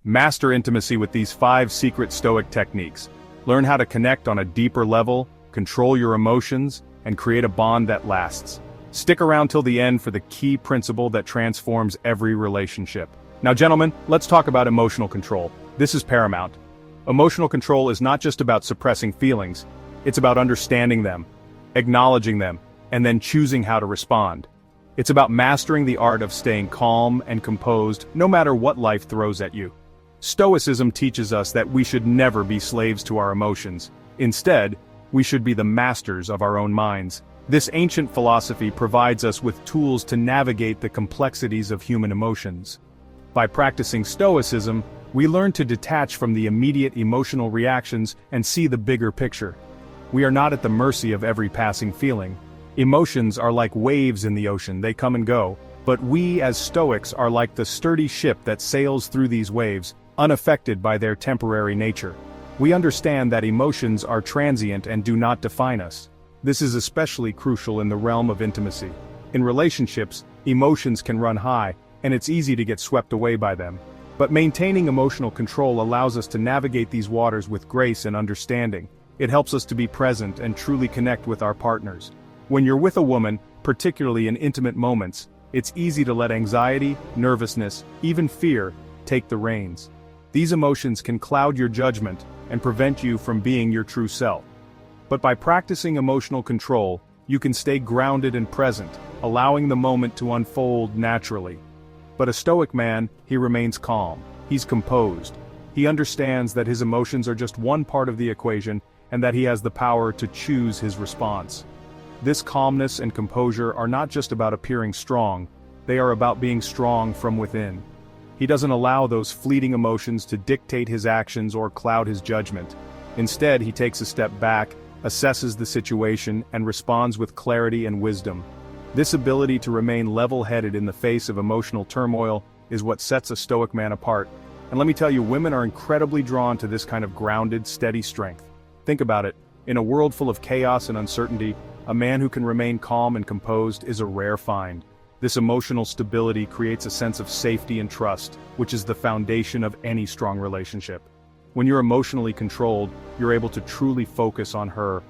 Master intimacy with these 5 secret Stoic techniques. Learn how to connect on a deeper level, control your emotions, and create a bond that lasts. Stick around till the end for the key principle that transforms every relationship. Now, gentlemen, let's talk about emotional control. This is paramount. Emotional control is not just about suppressing feelings, it's about understanding them, acknowledging them, and then choosing how to respond. It's about mastering the art of staying calm and composed no matter what life throws at you. Stoicism teaches us that we should never be slaves to our emotions. Instead, we should be the masters of our own minds. This ancient philosophy provides us with tools to navigate the complexities of human emotions. By practicing Stoicism, we learn to detach from the immediate emotional reactions and see the bigger picture. We are not at the mercy of every passing feeling. Emotions are like waves in the ocean, they come and go, but we as Stoics are like the sturdy ship that sails through these waves, unaffected by their temporary nature. We understand that emotions are transient and do not define us. This is especially crucial in the realm of intimacy. In relationships, emotions can run high, and it's easy to get swept away by them. But maintaining emotional control allows us to navigate these waters with grace and understanding. It helps us to be present and truly connect with our partners. When you're with a woman, particularly in intimate moments, it's easy to let anxiety, nervousness, even fear, take the reins. These emotions can cloud your judgment and prevent you from being your true self. But by practicing emotional control, you can stay grounded and present, allowing the moment to unfold naturally. But a Stoic man, he remains calm. He's composed. He understands that his emotions are just one part of the equation and that he has the power to choose his response. This calmness and composure are not just about appearing strong, they are about being strong from within. He doesn't allow those fleeting emotions to dictate his actions or cloud his judgment. Instead, he takes a step back, assesses the situation, and responds with clarity and wisdom. This ability to remain level-headed in the face of emotional turmoil is what sets a Stoic man apart. And let me tell you, women are incredibly drawn to this kind of grounded, steady strength. Think about it. In a world full of chaos and uncertainty, a man who can remain calm and composed is a rare find. This emotional stability creates a sense of safety and trust, which is the foundation of any strong relationship. When you're emotionally controlled, you're able to truly focus on her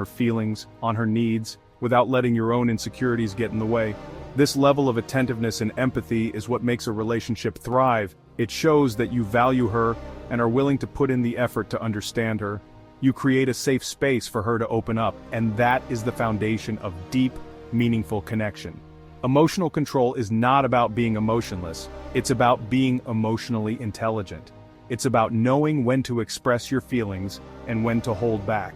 feelings, on her needs, without letting your own insecurities get in the way. This level of attentiveness and empathy is what makes a relationship thrive. It shows that you value her and are willing to put in the effort to understand her. You create a safe space for her to open up, and that is the foundation of deep, meaningful connection. Emotional control is not about being emotionless, it's about being emotionally intelligent. It's about knowing when to express your feelings and when to hold back.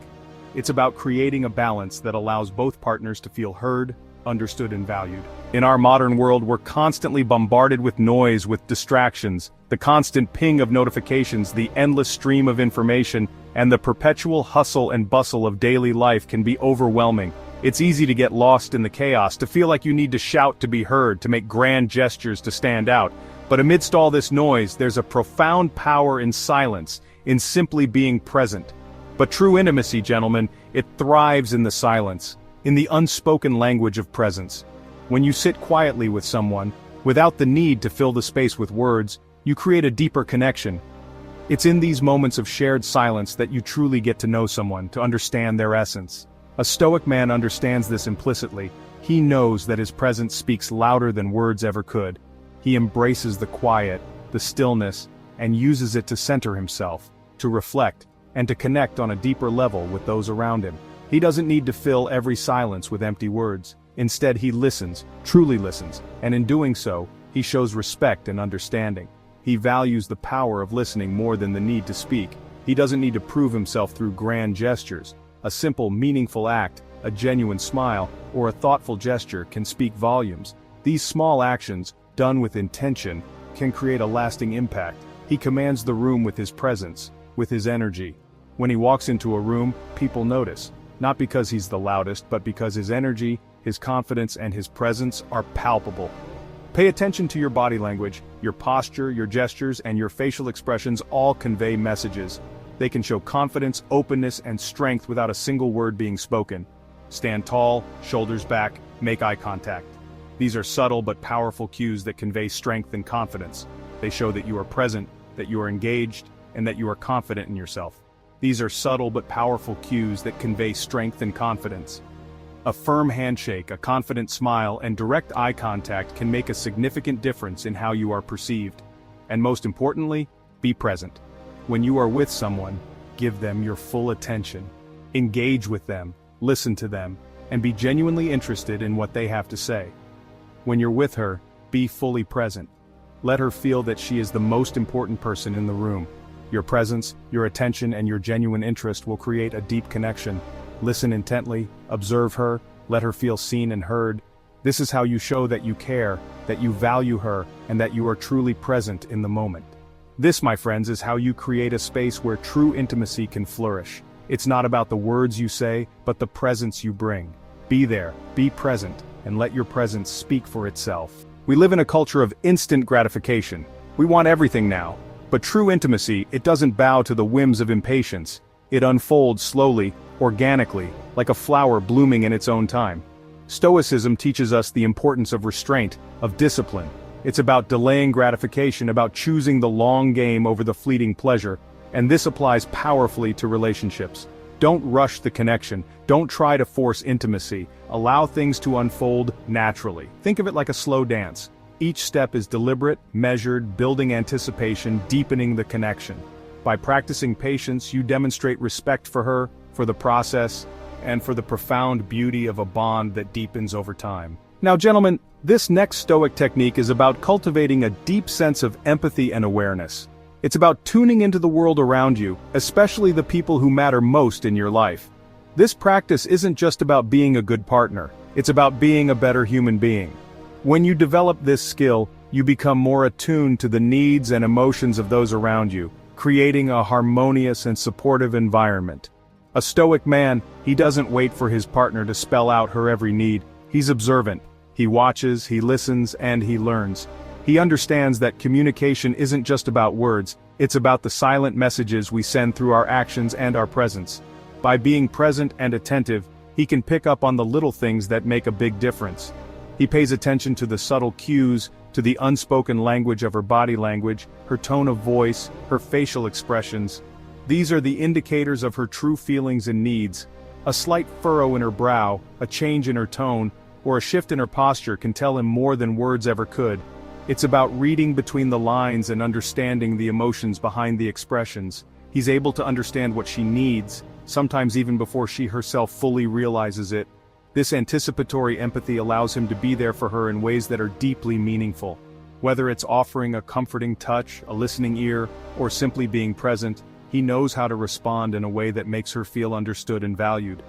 It's about creating a balance that allows both partners to feel heard, understood, and valued. In our modern world, we're constantly bombarded with noise, with distractions, the constant ping of notifications, the endless stream of information, and the perpetual hustle and bustle of daily life can be overwhelming. It's easy to get lost in the chaos, to feel like you need to shout to be heard, to make grand gestures to stand out. But amidst all this noise, there's a profound power in silence, in simply being present. But true intimacy, gentlemen, it thrives in the silence, in the unspoken language of presence. When you sit quietly with someone, without the need to fill the space with words, you create a deeper connection. It's in these moments of shared silence that you truly get to know someone, to understand their essence. A Stoic man understands this implicitly. He knows that his presence speaks louder than words ever could. He embraces the quiet, the stillness, and uses it to center himself, to reflect, and to connect on a deeper level with those around him. He doesn't need to fill every silence with empty words. Instead, he listens, truly listens, and in doing so, he shows respect and understanding. He values the power of listening more than the need to speak. He doesn't need to prove himself through grand gestures. A simple, meaningful act, a genuine smile, or a thoughtful gesture can speak volumes. These small actions, done with intention, can create a lasting impact. He commands the room with his presence, with his energy. When he walks into a room, people notice, not because he's the loudest, but because his energy, his confidence, and his presence are palpable. Pay attention to your body language. Your posture, your gestures, and your facial expressions all convey messages. They can show confidence, openness, and strength without a single word being spoken. Stand tall, shoulders back, make eye contact. These are subtle but powerful cues that convey strength and confidence. They show that you are present, that you are engaged, and that you are confident in yourself. These are subtle but powerful cues that convey strength and confidence. A firm handshake, a confident smile, and direct eye contact can make a significant difference in how you are perceived. And most importantly, be present. When you are with someone, give them your full attention. Engage with them, listen to them, and be genuinely interested in what they have to say. When you're with her, be fully present. Let her feel that she is the most important person in the room. Your presence, your attention, and your genuine interest will create a deep connection. Listen intently, observe her, let her feel seen and heard. This is how you show that you care, that you value her, and that you are truly present in the moment. This, my friends, is how you create a space where true intimacy can flourish. It's not about the words you say, but the presence you bring. Be there, be present, and let your presence speak for itself. We live in a culture of instant gratification. We want everything now. But true intimacy, it doesn't bow to the whims of impatience. It unfolds slowly, organically, like a flower blooming in its own time. Stoicism teaches us the importance of restraint, of discipline. It's about delaying gratification, about choosing the long game over the fleeting pleasure, and this applies powerfully to relationships. Don't rush the connection, don't try to force intimacy, allow things to unfold naturally. Think of it like a slow dance. Each step is deliberate, measured, building anticipation, deepening the connection. By practicing patience, you demonstrate respect for her, for the process, and for the profound beauty of a bond that deepens over time. Now, gentlemen, this next Stoic technique is about cultivating a deep sense of empathy and awareness. It's about tuning into the world around you, especially the people who matter most in your life. This practice isn't just about being a good partner, it's about being a better human being. When you develop this skill, you become more attuned to the needs and emotions of those around you, creating a harmonious and supportive environment. A Stoic man, he doesn't wait for his partner to spell out her every need. He's observant. He watches, he listens, and he learns. He understands that communication isn't just about words, it's about the silent messages we send through our actions and our presence. By being present and attentive, he can pick up on the little things that make a big difference. He pays attention to the subtle cues, to the unspoken language of her body language, her tone of voice, her facial expressions. These are the indicators of her true feelings and needs. A slight furrow in her brow, a change in her tone, or a shift in her posture can tell him more than words ever could. It's about reading between the lines and understanding the emotions behind the expressions. He's able to understand what she needs, sometimes even before she herself fully realizes it. This anticipatory empathy allows him to be there for her in ways that are deeply meaningful. Whether it's offering a comforting touch, a listening ear, or simply being present, he knows how to respond in a way that makes her feel understood and valued.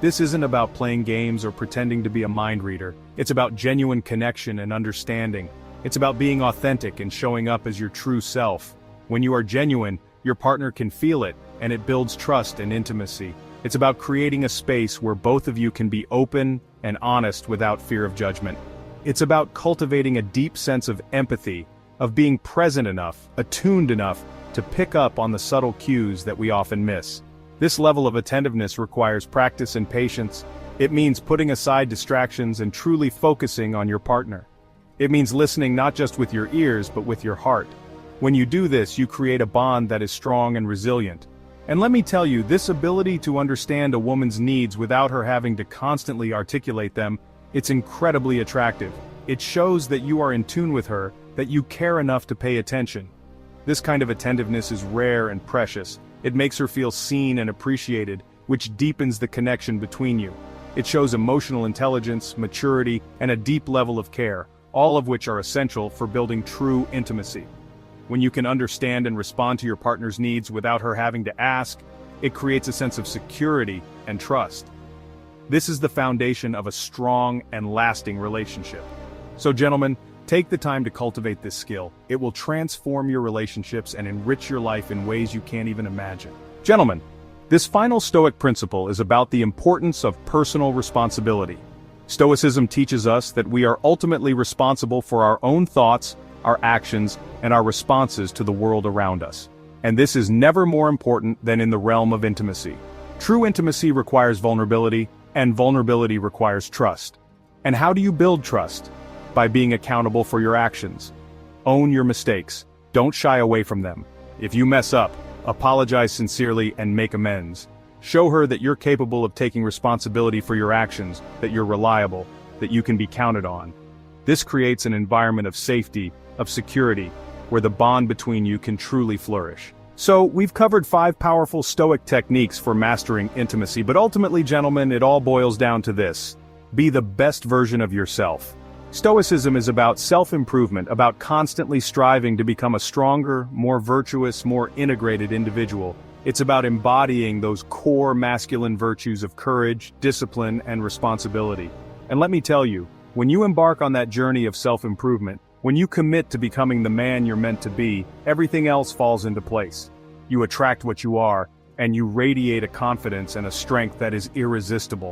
This isn't about playing games or pretending to be a mind reader. It's about genuine connection and understanding. It's about being authentic and showing up as your true self. When you are genuine, your partner can feel it, and it builds trust and intimacy. It's about creating a space where both of you can be open and honest without fear of judgment. It's about cultivating a deep sense of empathy, of being present enough, attuned enough, to pick up on the subtle cues that we often miss. This level of attentiveness requires practice and patience. It means putting aside distractions and truly focusing on your partner. It means listening not just with your ears but with your heart. When you do this, you create a bond that is strong and resilient. And let me tell you, this ability to understand a woman's needs without her having to constantly articulate them, it's incredibly attractive. It shows that you are in tune with her, that you care enough to pay attention. This kind of attentiveness is rare and precious. It makes her feel seen and appreciated, which deepens the connection between you. It shows emotional intelligence, maturity, and a deep level of care, all of which are essential for building true intimacy. When you can understand and respond to your partner's needs without her having to ask, it creates a sense of security and trust. This is the foundation of a strong and lasting relationship. So gentlemen, take the time to cultivate this skill. It will transform your relationships and enrich your life in ways you can't even imagine. Gentlemen, this final Stoic principle is about the importance of personal responsibility. Stoicism teaches us that we are ultimately responsible for our own thoughts, our actions, and our responses to the world around us. And this is never more important than in the realm of intimacy. True intimacy requires vulnerability, and vulnerability requires trust. And how do you build trust? By being accountable for your actions. Own your mistakes. Don't shy away from them. If you mess up, apologize sincerely and make amends. Show her that you're capable of taking responsibility for your actions, that you're reliable, that you can be counted on. This creates an environment of safety, of security, where the bond between you can truly flourish. So, we've covered 5 powerful Stoic techniques for mastering intimacy, but ultimately, gentlemen, it all boils down to this: be the best version of yourself. Stoicism is about self-improvement, about constantly striving to become a stronger, more virtuous, more integrated individual. It's about embodying those core masculine virtues of courage, discipline, and responsibility. And let me tell you, when you embark on that journey of self-improvement, when you commit to becoming the man you're meant to be, everything else falls into place. You attract what you are, and you radiate a confidence and a strength that is irresistible.